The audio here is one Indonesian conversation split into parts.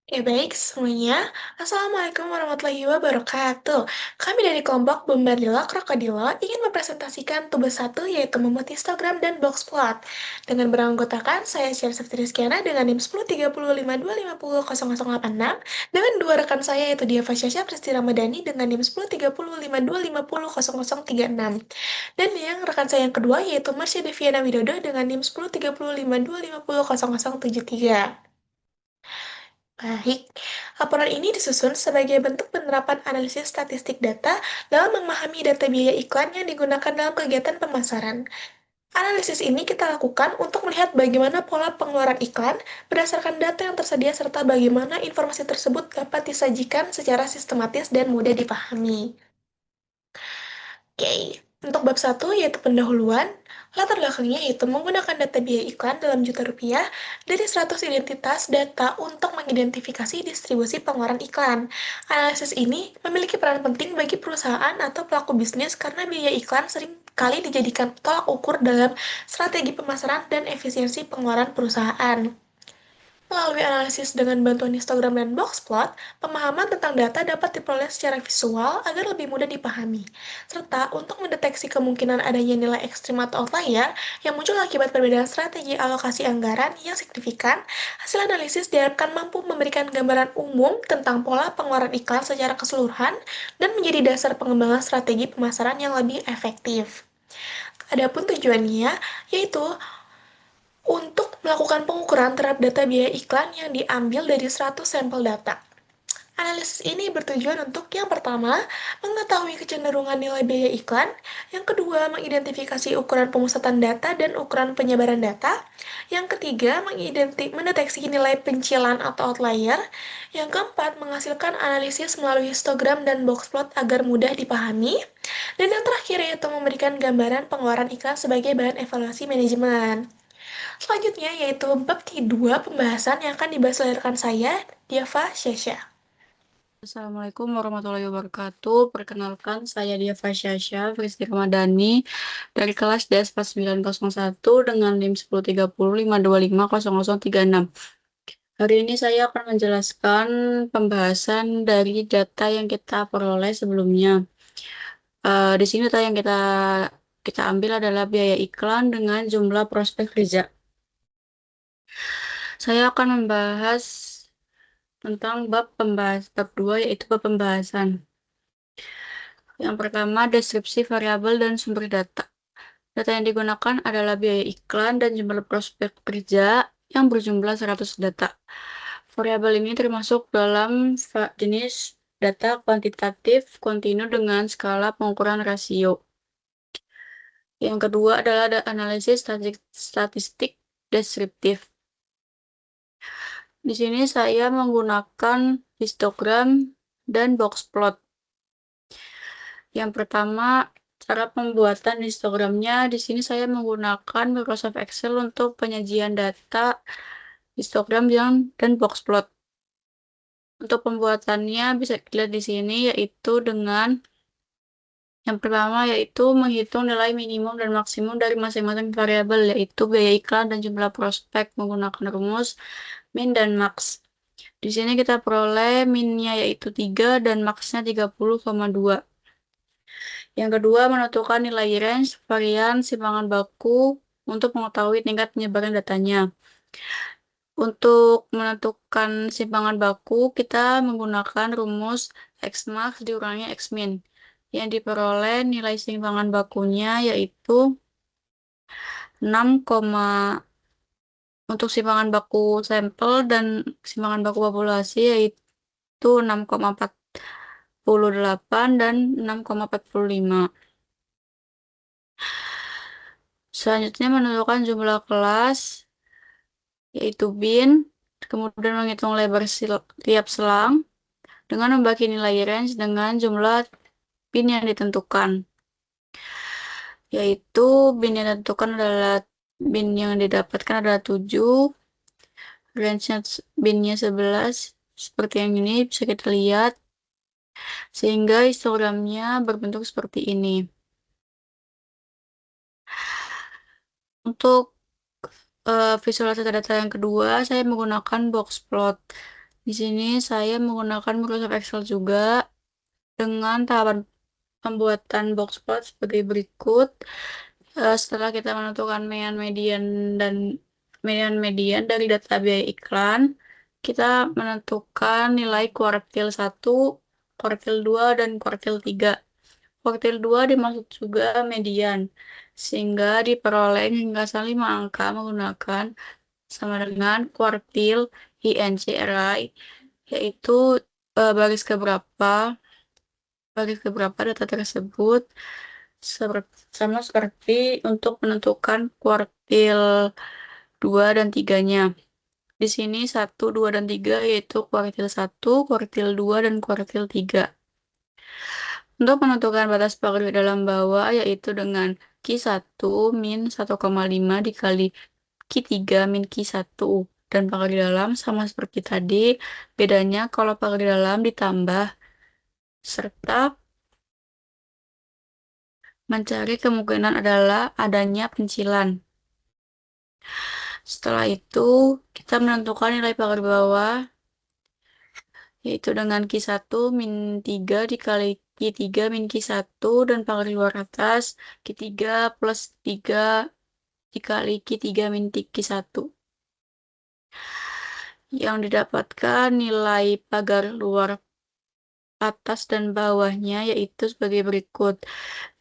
Baik semuanya. Assalamualaikum warahmatullahi wabarakatuh. Kami dari kelompok Bombardilo Krokodilo ingin mempresentasikan tugas satu yaitu membuat histogram dan box plot. Dengan beranggotakan saya Syar Sakti Rizkyana dengan NIM 103052500086 dengan dua rekan saya yaitu Dia Fasyasya Presti Ramadhani dengan NIM 103052500036 dan yang rekan saya yang kedua yaitu Marsya Deviana Widodo dengan NIM 103052500073. Baik, laporan ini disusun sebagai bentuk penerapan analisis statistik data dalam memahami data biaya iklan yang digunakan dalam kegiatan pemasaran. Analisis ini kita lakukan untuk melihat bagaimana pola pengeluaran iklan berdasarkan data yang tersedia serta bagaimana informasi tersebut dapat disajikan secara sistematis dan mudah dipahami. Oke, untuk bab satu yaitu pendahuluan, latar belakangnya yaitu menggunakan data biaya iklan dalam juta rupiah dari 100 identitas data untuk mengidentifikasi distribusi pengeluaran iklan. Analisis ini memiliki peran penting bagi perusahaan atau pelaku bisnis karena biaya iklan sering kali dijadikan tolak ukur dalam strategi pemasaran dan efisiensi pengeluaran perusahaan. Melalui analisis dengan bantuan histogram dan box plot, pemahaman tentang data dapat diperoleh secara visual agar lebih mudah dipahami. Serta untuk mendeteksi kemungkinan adanya nilai ekstrim atau outlier yang muncul akibat perbedaan strategi alokasi anggaran yang signifikan, hasil analisis diharapkan mampu memberikan gambaran umum tentang pola pengeluaran iklan secara keseluruhan dan menjadi dasar pengembangan strategi pemasaran yang lebih efektif. Adapun tujuannya, yaitu untuk melakukan pengukuran terhadap data biaya iklan yang diambil dari 100 sampel data. Analisis ini bertujuan untuk yang pertama, mengetahui kecenderungan nilai biaya iklan, yang kedua, mengidentifikasi ukuran pemusatan data dan ukuran penyebaran data, yang ketiga, mendeteksi nilai pencilan atau outlier, yang keempat, menghasilkan analisis melalui histogram dan box plot agar mudah dipahami, dan yang terakhir yaitu memberikan gambaran pengeluaran iklan sebagai bahan evaluasi manajemen. Selanjutnya yaitu bab kedua pembahasan yang akan dibahas oleh rekan saya, Diava Syasha. Assalamualaikum warahmatullahi wabarakatuh. Perkenalkan, saya Dia Syasha Presti Ramadhani dari kelas DS 4901 dengan NIM 103052500036. Hari ini saya akan menjelaskan pembahasan dari data yang kita peroleh sebelumnya. Di sini data yang kita ambil adalah biaya iklan dengan jumlah prospek kerja. Saya akan membahas tentang bab 2 yaitu bab pembahasan. Yang pertama, deskripsi variabel dan sumber data. Data yang digunakan adalah biaya iklan dan jumlah prospek kerja yang berjumlah 100 data. Variabel ini termasuk dalam jenis data kuantitatif kontinu dengan skala pengukuran rasio. Yang kedua adalah analisis statistik deskriptif. Di sini saya menggunakan histogram dan box plot. Yang pertama, cara pembuatan histogramnya, di sini saya menggunakan Microsoft Excel untuk penyajian data histogram dan box plot. Untuk pembuatannya bisa dilihat di sini, yaitu dengan yang pertama yaitu menghitung nilai minimum dan maksimum dari masing-masing variabel, yaitu biaya iklan dan jumlah prospek menggunakan rumus min dan max. Di sini kita peroleh minnya yaitu 3 dan maxnya 30,2. Yang kedua, menentukan nilai range varian simpangan baku untuk mengetahui tingkat penyebaran datanya. Untuk menentukan simpangan baku, kita menggunakan rumus Xmax dikurangi Xmin. Yang diperoleh nilai simpangan bakunya yaitu 6, untuk simpangan baku sampel dan simpangan baku populasi yaitu 6,48 dan 6,45. Selanjutnya menentukan jumlah kelas, yaitu bin, kemudian menghitung lebar tiap selang, dengan membagi nilai range dengan jumlah bin yang ditentukan. Yaitu bin yang ditentukan adalah bin yang didapatkan adalah 7, range-nya binnya 11, seperti yang ini bisa kita lihat, sehingga histogramnya berbentuk seperti ini. Untuk visualisasi data yang kedua, saya menggunakan box plot. Di sini saya menggunakan Microsoft Excel juga dengan tahapan pembuatan box plot sebagai berikut. Setelah kita menentukan median dan median dari data biaya iklan, kita menentukan nilai kuartil 1, kuartil 2, dan kuartil 3. Kuartil 2 dimaksud juga median, sehingga diperoleh hingga 5 angka menggunakan sama dengan kuartil INCRI, yaitu baris keberapa data tersebut, sama seperti untuk menentukan kuartil 2 dan 3-nya. Di sini 1, 2, dan 3 yaitu kuartil 1, kuartil 2, dan kuartil 3. Untuk menentukan batas pagar dalam bawah yaitu dengan Q1 min 1,5 dikali Q3 min Q1. Dan pagar di dalam sama seperti tadi, bedanya kalau pagar di dalam ditambah serta mencari kemungkinan adalah adanya pencilan. Setelah itu, kita menentukan nilai pagar bawah, yaitu dengan Q1 min 3 dikali Q3 min Q1, dan pagar luar atas Q3 plus 3 dikali Q3 min Q1. Yang didapatkan nilai pagar luar atas dan bawahnya yaitu sebagai berikut.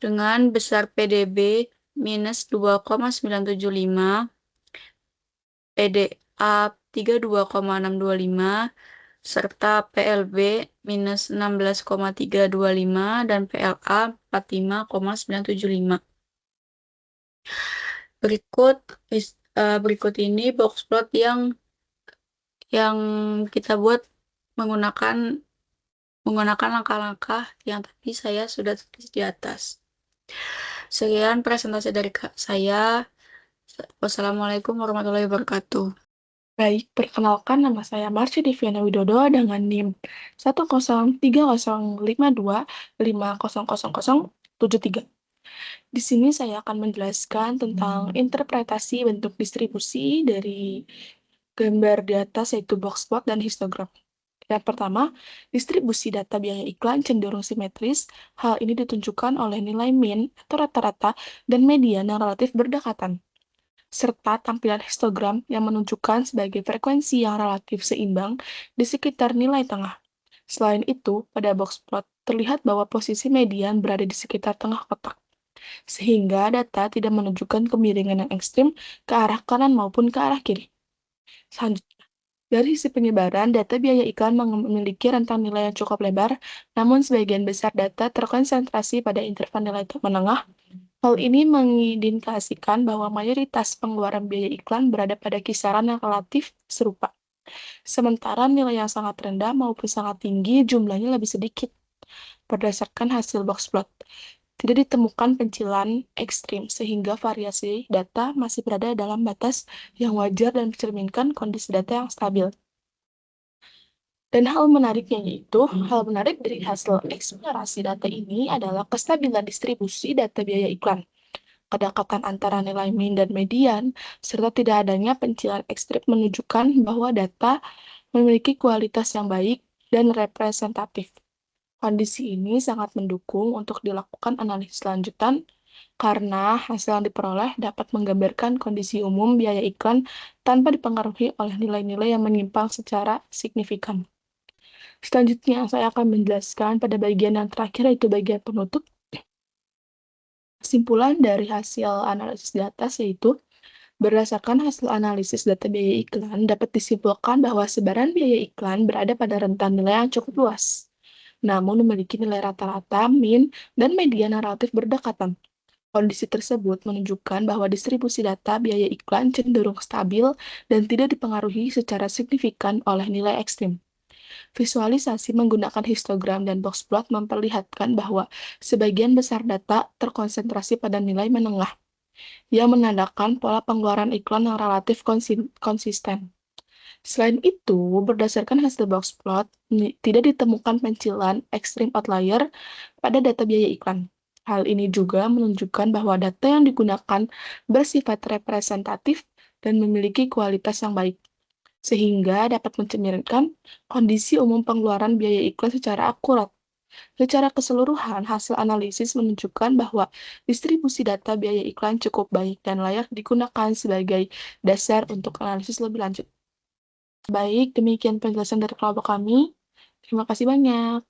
Dengan besar PDB minus 2,975, PDA 32,625, serta PLB minus 16,325 dan PLA 45,975. Berikut ini box plot yang kita buat menggunakan langkah-langkah yang tadi saya sudah tulis di atas. Sekian presentasi dari saya. Wassalamualaikum warahmatullahi wabarakatuh. Baik, perkenalkan nama saya Marsha Diviana Widodo dengan NIM 1030525000073. Di sini saya akan menjelaskan tentang interpretasi bentuk distribusi dari gambar di atas yaitu box plot dan histogram. Yang pertama, distribusi data biaya iklan cenderung simetris. Hal ini ditunjukkan oleh nilai mean atau rata-rata dan median yang relatif berdekatan, serta tampilan histogram yang menunjukkan sebagai frekuensi yang relatif seimbang di sekitar nilai tengah. Selain itu, pada box plot terlihat bahwa posisi median berada di sekitar tengah kotak, sehingga data tidak menunjukkan kemiringan yang ekstrim ke arah kanan maupun ke arah kiri. Selanjutnya, dari sisi penyebaran, data biaya iklan memiliki rentang nilai yang cukup lebar, namun sebagian besar data terkonsentrasi pada interval nilai menengah. Hal ini mengindikasikan bahwa mayoritas pengeluaran biaya iklan berada pada kisaran yang relatif serupa. Sementara nilai yang sangat rendah maupun sangat tinggi jumlahnya lebih sedikit. Berdasarkan hasil box plot, tidak ditemukan pencilan ekstrim sehingga variasi data masih berada dalam batas yang wajar dan mencerminkan kondisi data yang stabil. Dan hal menarik dari hasil eksplorasi data ini adalah kestabilan distribusi data biaya iklan, kedekatan antara nilai mean dan median, serta tidak adanya pencilan ekstrim menunjukkan bahwa data memiliki kualitas yang baik dan representatif. Kondisi ini sangat mendukung untuk dilakukan analisis lanjutan karena hasil yang diperoleh dapat menggambarkan kondisi umum biaya iklan tanpa dipengaruhi oleh nilai-nilai yang menyimpang secara signifikan. Selanjutnya, saya akan menjelaskan pada bagian yang terakhir, yaitu bagian penutup. Kesimpulan dari hasil analisis di atas yaitu, berdasarkan hasil analisis data biaya iklan, dapat disimpulkan bahwa sebaran biaya iklan berada pada rentan nilai yang cukup luas, namun memiliki nilai rata-rata, mean, dan median yang relatif berdekatan. Kondisi tersebut menunjukkan bahwa distribusi data biaya iklan cenderung stabil dan tidak dipengaruhi secara signifikan oleh nilai ekstrim. Visualisasi menggunakan histogram dan box plot memperlihatkan bahwa sebagian besar data terkonsentrasi pada nilai menengah, yang menandakan pola pengeluaran iklan yang relatif konsisten. Selain itu, berdasarkan hasil box plot, tidak ditemukan pencilan ekstrim outlier pada data biaya iklan. Hal ini juga menunjukkan bahwa data yang digunakan bersifat representatif dan memiliki kualitas yang baik. sehingga dapat mencerminkan kondisi umum pengeluaran biaya iklan secara akurat. Secara keseluruhan, hasil analisis menunjukkan bahwa distribusi data biaya iklan cukup baik dan layak digunakan sebagai dasar untuk analisis lebih lanjut. Baik, demikian penjelasan dari kelompok kami. Terima kasih banyak.